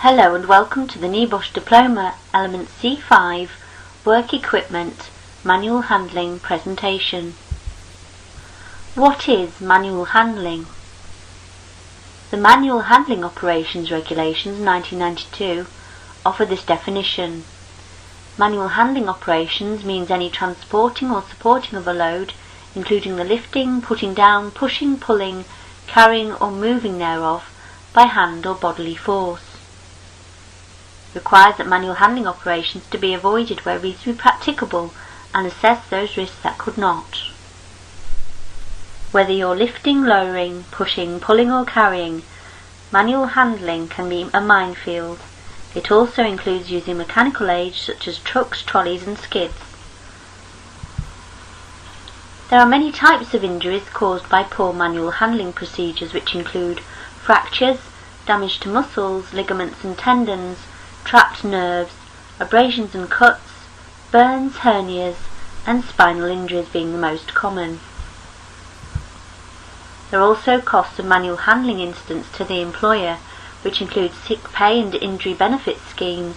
Hello and welcome to the NEBOSH Diploma Element C5 Work Equipment Manual Handling presentation. What is manual handling? The Manual Handling Operations Regulations 1992 offer this definition. Manual handling operations means any transporting or supporting of a load, including the lifting, putting down, pushing, pulling, carrying or moving thereof by hand or bodily force. Requires that manual handling operations to be avoided where reasonably practicable and assess those risks that could not. Whether you're lifting, lowering, pushing, pulling or carrying, manual handling can be a minefield. It also includes using mechanical aids such as trucks, trolleys and skids. There are many types of injuries caused by poor manual handling procedures, which include fractures, damage to muscles, ligaments and tendons, trapped nerves, abrasions and cuts, burns, hernias and spinal injuries being the most common. There are also costs of manual handling incidents to the employer, which include sick pay and injury benefit schemes,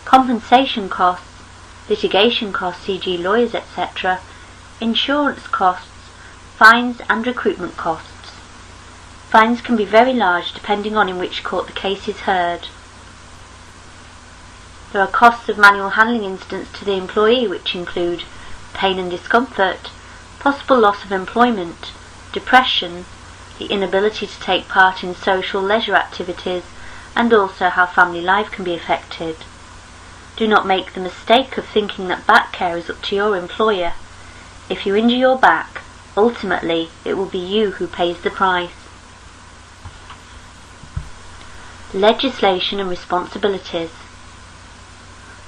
compensation costs, litigation costs e.g. lawyers etc., insurance costs, fines and recruitment costs. Fines can be very large depending on in which court the case is heard. There are costs of manual handling incidents to the employee, which include pain and discomfort, possible loss of employment, depression, the inability to take part in social leisure activities, and also how family life can be affected. Do not make the mistake of thinking that back care is up to your employer. If you injure your back, ultimately it will be you who pays the price. Legislation and responsibilities.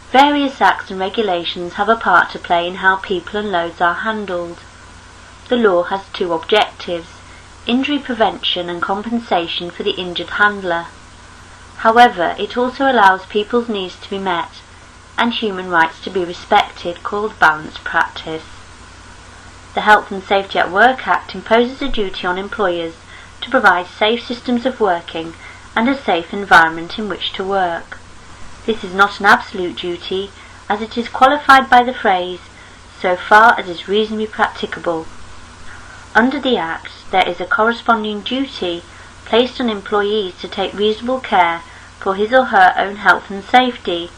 Various acts and regulations have a part to play in how people and loads are handled. The law has two objectives: injury prevention and compensation for the injured handler. However, it also allows people's needs to be met and human rights to be respected, called balanced practice. The Health and Safety at Work Act imposes a duty on employers to provide safe systems of working and a safe environment in which to work. This is not an absolute duty, as it is qualified by the phrase, so far as is reasonably practicable. Under the Act, there is a corresponding duty placed on employees to take reasonable care for his or her own health and safety,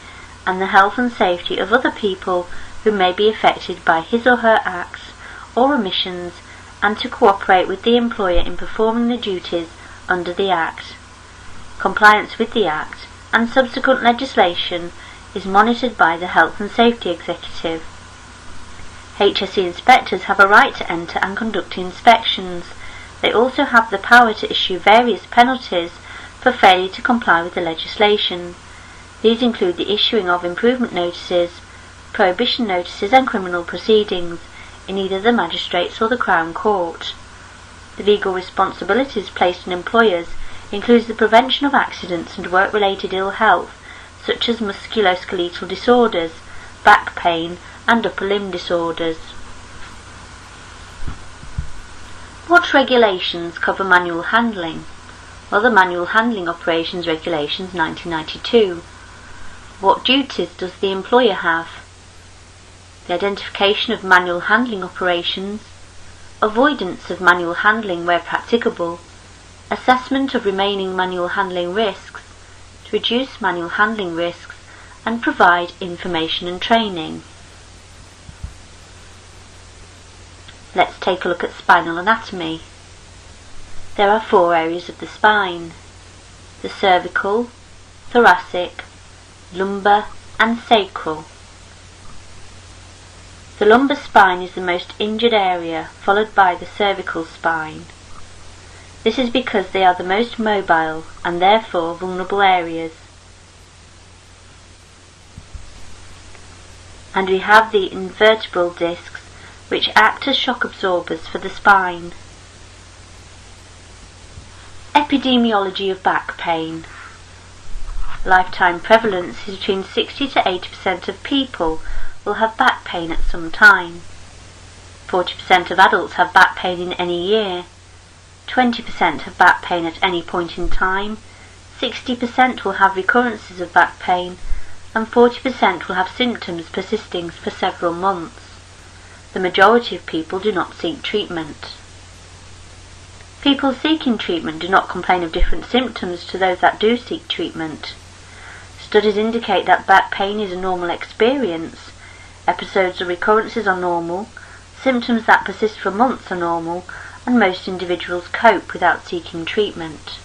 and the health and safety of other people who may be affected by his or her acts or omissions, and to cooperate with the employer in performing the duties under the Act. Compliance with the Act and subsequent legislation is monitored by the Health and Safety Executive. HSE inspectors have a right to enter and conduct inspections. They also have the power to issue various penalties for failure to comply with the legislation. These include the issuing of improvement notices, prohibition notices and criminal proceedings in either the magistrates or the Crown Court. The legal responsibilities placed on employers includes the prevention of accidents and work-related ill health, such as musculoskeletal disorders, back pain and upper limb disorders. What regulations cover manual handling? Well, the Manual Handling Operations Regulations 1992. What duties does the employer have? The identification of manual handling operations, avoidance of manual handling where practicable, assessment of remaining manual handling risks, to reduce manual handling risks and provide information and training. Let's take a look at spinal anatomy. There are four areas of the spine: the cervical, thoracic, lumbar and sacral. The lumbar spine is the most injured area, followed by the cervical spine. This is because they are the most mobile and therefore vulnerable areas. And we have the invertebral discs, which act as shock absorbers for the spine. Epidemiology of back pain. Lifetime prevalence is between 60 to 80% of people will have back pain at some time. 40% of adults have back pain in any year. 20% have back pain at any point in time, 60% will have recurrences of back pain, and 40% will have symptoms persisting for several months. The majority of people do not seek treatment. People seeking treatment do not complain of different symptoms to those that do seek treatment. Studies indicate that back pain is a normal experience. Episodes or recurrences are normal, symptoms that persist for months are normal, and most individuals cope without seeking treatment.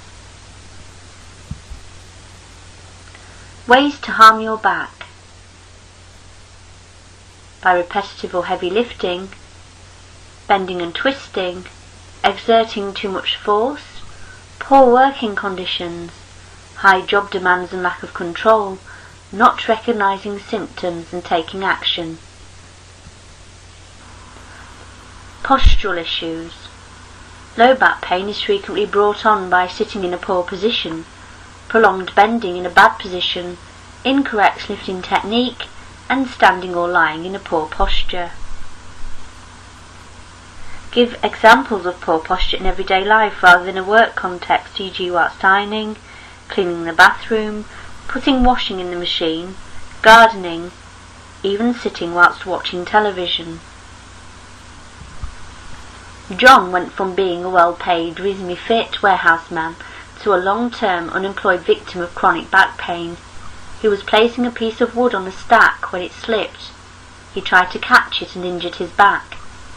Ways to harm your back. By repetitive or heavy lifting, bending and twisting, exerting too much force, poor working conditions, high job demands and lack of control, not recognizing symptoms and taking action. Postural issues. Low back pain is frequently brought on by sitting in a poor position, prolonged bending in a bad position, incorrect lifting technique, and standing or lying in a poor posture. Give examples of poor posture in everyday life rather than a work context, e.g. whilst ironing, cleaning the bathroom, putting washing in the machine, gardening, even sitting whilst watching television. John went from being a well-paid, reasonably fit warehouseman to a long-term unemployed victim of chronic back pain. He was placing a piece of wood on a stack when it slipped. He tried to catch it and injured his back.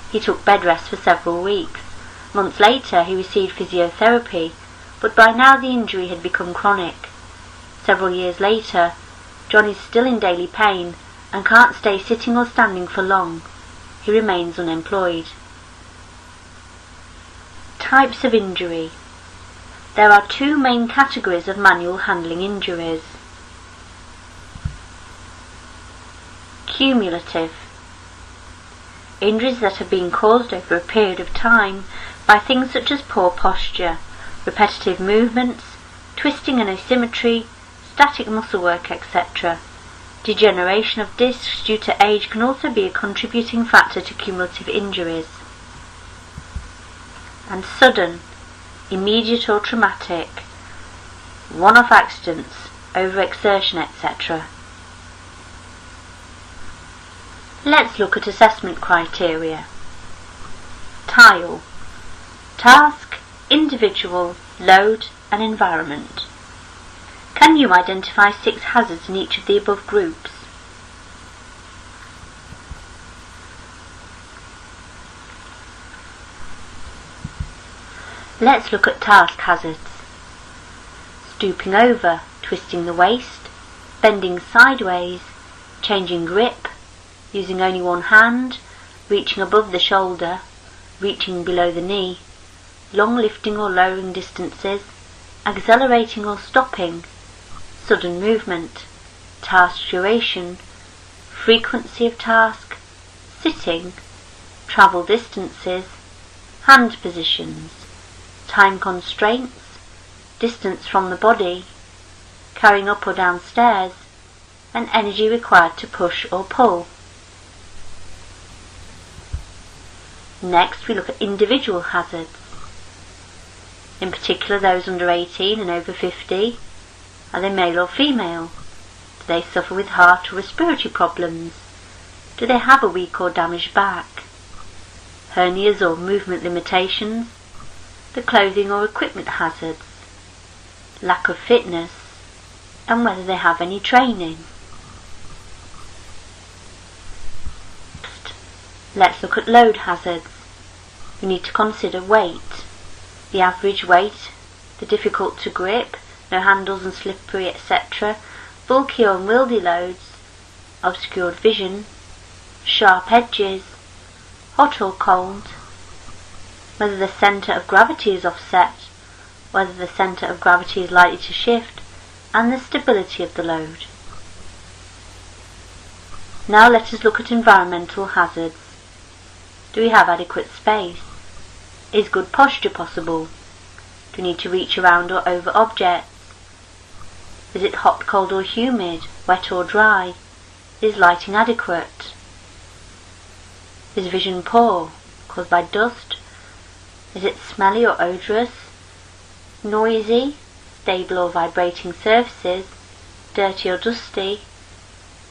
He took bed rest for several weeks. Months later he received physiotherapy, but by now the injury had become chronic. Several years later, John is still in daily pain and can't stay sitting or standing for long. He remains unemployed. Types of injury. There are two main categories of manual handling injuries. Cumulative. Injuries that have been caused over a period of time by things such as poor posture, repetitive movements, twisting and asymmetry, static muscle work, etc. Degeneration of discs due to age can also be a contributing factor to cumulative injuries. And sudden, immediate or traumatic, one-off accidents, overexertion, etc. Let's look at assessment criteria. Tile. Task, individual, load and environment. Can you identify 6 hazards in each of the above groups? Let's look at task hazards. Stooping over, twisting the waist, bending sideways, changing grip, using only one hand, reaching above the shoulder, reaching below the knee, long lifting or lowering distances, accelerating or stopping, sudden movement, task duration, frequency of task, sitting, travel distances, hand positions, time constraints, distance from the body, carrying up or down stairs, and energy required to push or pull. Next we look at individual hazards, in particular those under 18 and over 50. Are they male or female? Do they suffer with heart or respiratory problems? Do they have a weak or damaged back? Hernias or movement limitations? The clothing or equipment hazards? Lack of fitness? And whether they have any training. Next, let's look at load hazards. We need to consider weight, the average weight, the difficult to grip, no handles and slippery, etc., bulky or unwieldy loads, obscured vision, sharp edges, hot or cold, whether the centre of gravity is offset, whether the centre of gravity is likely to shift, and the stability of the load. Now let us look at environmental hazards. Do we have adequate space? Is good posture possible? Do we need to reach around or over objects? Is it hot, cold or humid, wet or dry? Is lighting adequate? Is vision poor, caused by dust? Is it smelly or odorous? Noisy? unstable or vibrating surfaces, dirty or dusty?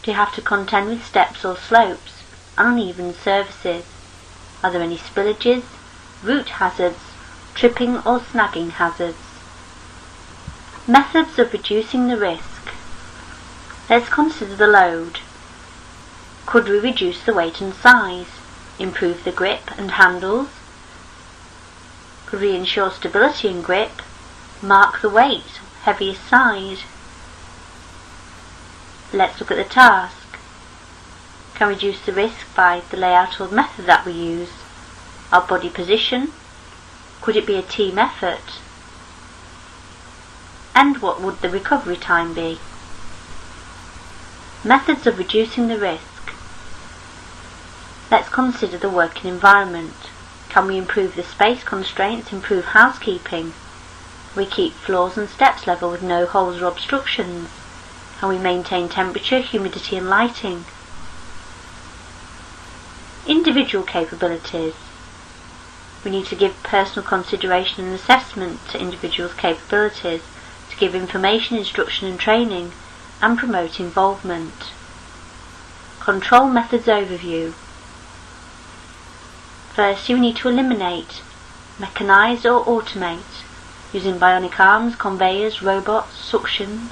Do you have to contend with steps or slopes, uneven surfaces? Are there any spillages, root hazards, tripping or snagging hazards? Methods of reducing the risk. Let's consider the load. Could we reduce the weight and size, improve the grip and handles? Could we ensure stability and grip, mark the weight, heaviest side? Let's look at the task. Can we reduce the risk by the layout or method that we use? Our body position? Could it be a team effort? And what would the recovery time be? Methods of reducing the risk. Let's consider the working environment. Can we improve the space constraints, improve housekeeping? Can we keep floors and steps level with no holes or obstructions? Can we maintain temperature, humidity and lighting? Individual capabilities. We need to give personal consideration and assessment to individuals' capabilities, to give information, instruction and training, and promote involvement. Control methods overview. First, you need to eliminate, mechanise or automate, using bionic arms, conveyors, robots, suctions,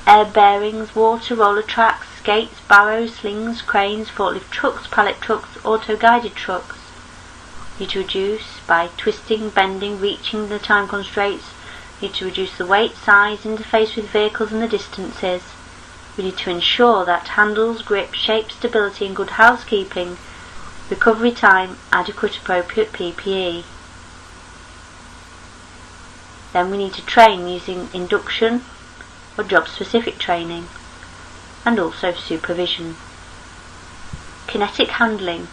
air bearings, water, roller tracks, skates, barrows, slings, cranes, forklift trucks, pallet trucks, auto-guided trucks. You need to reduce by twisting, bending, reaching the time constraints. We need to reduce the weight, size, interface with vehicles and the distances. We need to ensure that handles, grip, shape, stability and good housekeeping, recovery time, adequate appropriate PPE. Then we need to train using induction or job-specific training and also supervision. Kinetic handling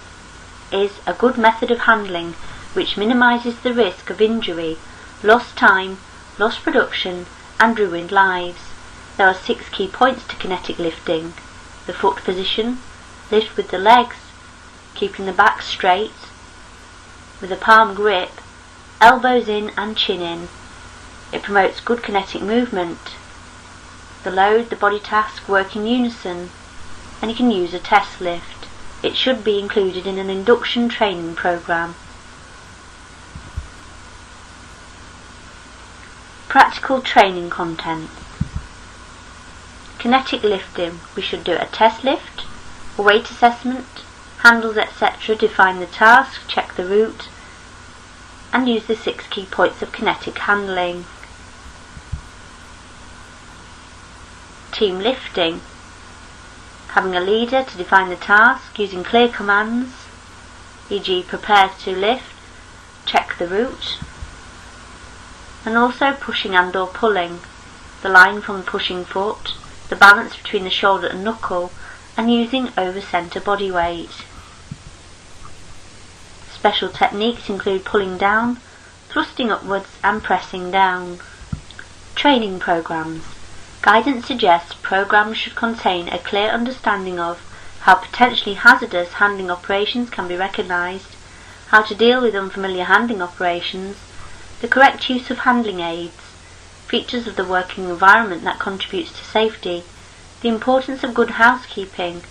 is a good method of handling which minimises the risk of injury, lost time, lost production and ruined lives. There are 6 key points to kinetic lifting. The foot position, lift with the legs, keeping the back straight, with a palm grip, elbows in and chin in. It promotes good kinetic movement. The load, the body task work in unison, and you can use a test lift. It should be included in an induction training programme. Practical training contents. Kinetic lifting. We should do a test lift, a weight assessment, handles etc. Define the task, check the route, and use the 6 key points of kinetic handling. Team lifting. Having a leader to define the task, using clear commands, e.g. prepare to lift, check the route, and also pushing and or pulling, the line from the pushing foot, the balance between the shoulder and knuckle, and using over-centre body weight. Special techniques include pulling down, thrusting upwards and pressing down. Training programs. Guidance suggests programs should contain a clear understanding of how potentially hazardous handling operations can be recognised, how to deal with unfamiliar handling operations, the correct use of handling aids, features of the working environment that contributes to safety, the importance of good housekeeping,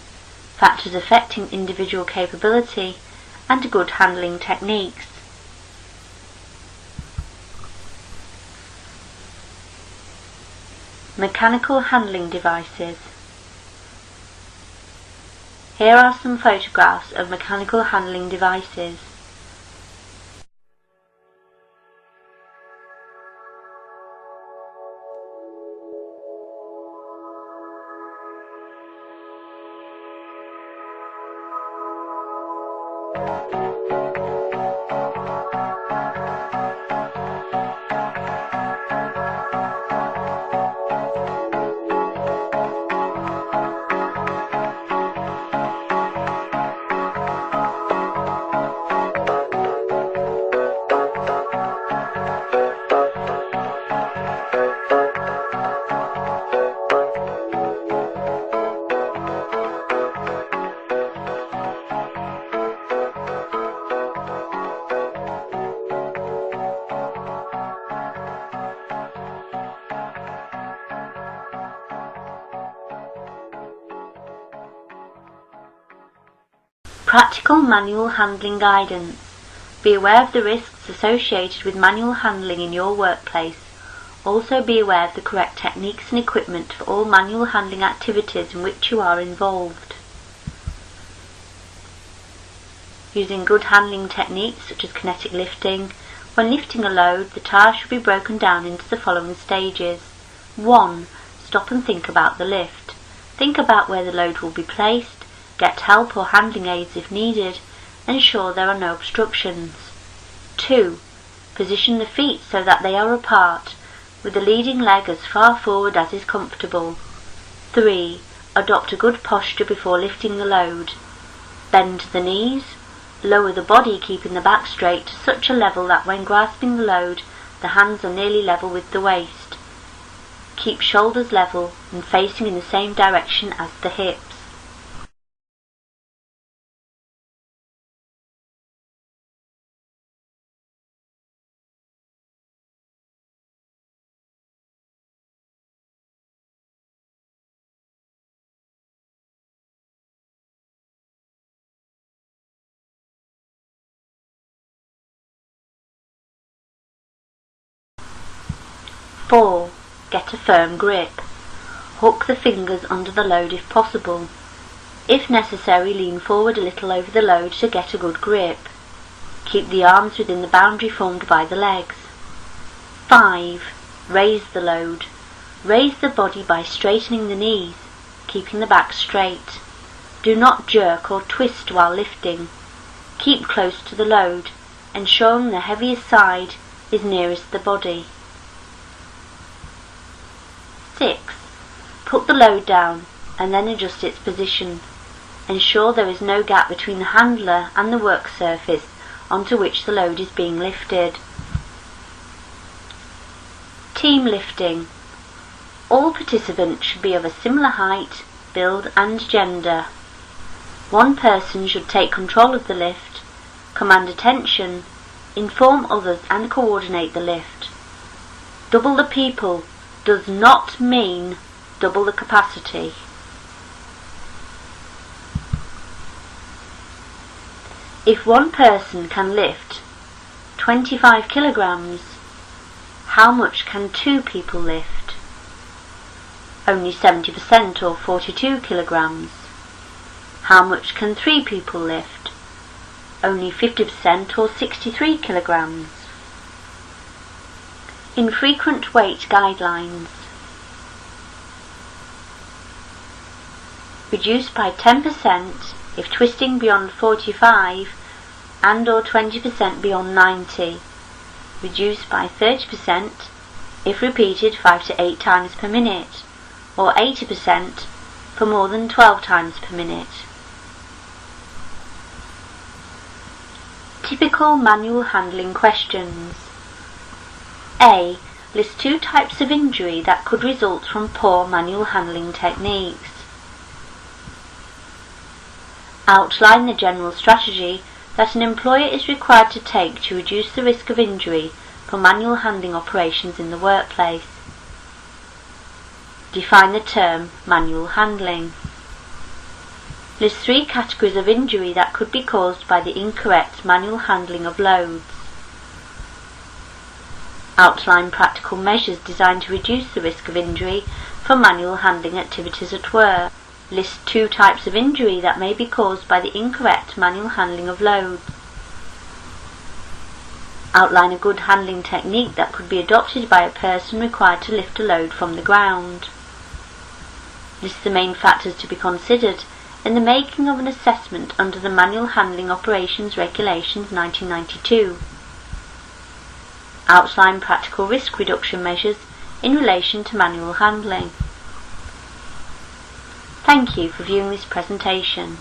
factors affecting individual capability, and good handling techniques. Mechanical handling devices. Here are some photographs of mechanical handling devices. Practical manual handling guidance. Be aware of the risks associated with manual handling in your workplace. Also be aware of the correct techniques and equipment for all manual handling activities in which you are involved. Using good handling techniques such as kinetic lifting. When lifting a load, the task should be broken down into the following stages. 1. Stop and think about the lift. Think about where the load will be placed. Get help or handling aids if needed. Ensure there are no obstructions. 2. Position the feet so that they are apart, with the leading leg as far forward as is comfortable. 3. Adopt a good posture before lifting the load. Bend the knees. Lower the body, keeping the back straight to such a level that when grasping the load, the hands are nearly level with the waist. Keep shoulders level and facing in the same direction as the hips. Four. Get a firm grip. Hook the fingers under the load if possible. If necessary, lean forward a little over the load to get a good grip. Keep the arms within the boundary formed by the legs. 5. Raise the load. Raise the body by straightening the knees, keeping the back straight. Do not jerk or twist while lifting. Keep close to the load, ensuring the heaviest side is nearest the body. 6. Put the load down and then adjust its position. Ensure there is no gap between the handler and the work surface onto which the load is being lifted. Team lifting. All participants should be of a similar height, build and gender. One person should take control of the lift, command attention, inform others and coordinate the lift. Double the people does not mean double the capacity. If one person can lift 25 kilograms, how much can two people lift? Only 70% or 42 kilograms. How much can three people lift? Only 50% or 63 kilograms. Infrequent weight guidelines. Reduce by 10% if twisting beyond 45 and or 20% beyond 90. Reduce by 30% if repeated 5 to 8 times per minute, or 80% for more than 12 times per minute. Typical manual handling questions. A. List 2 types of injury that could result from poor manual handling techniques. Outline the general strategy that an employer is required to take to reduce the risk of injury from manual handling operations in the workplace. Define the term manual handling. List 3 categories of injury that could be caused by the incorrect manual handling of loads. Outline practical measures designed to reduce the risk of injury from manual handling activities at work. List 2 types of injury that may be caused by the incorrect manual handling of loads. Outline a good handling technique that could be adopted by a person required to lift a load from the ground. List the main factors to be considered in the making of an assessment under the Manual Handling Operations Regulations 1992. Outline practical risk reduction measures in relation to manual handling. Thank you for viewing this presentation.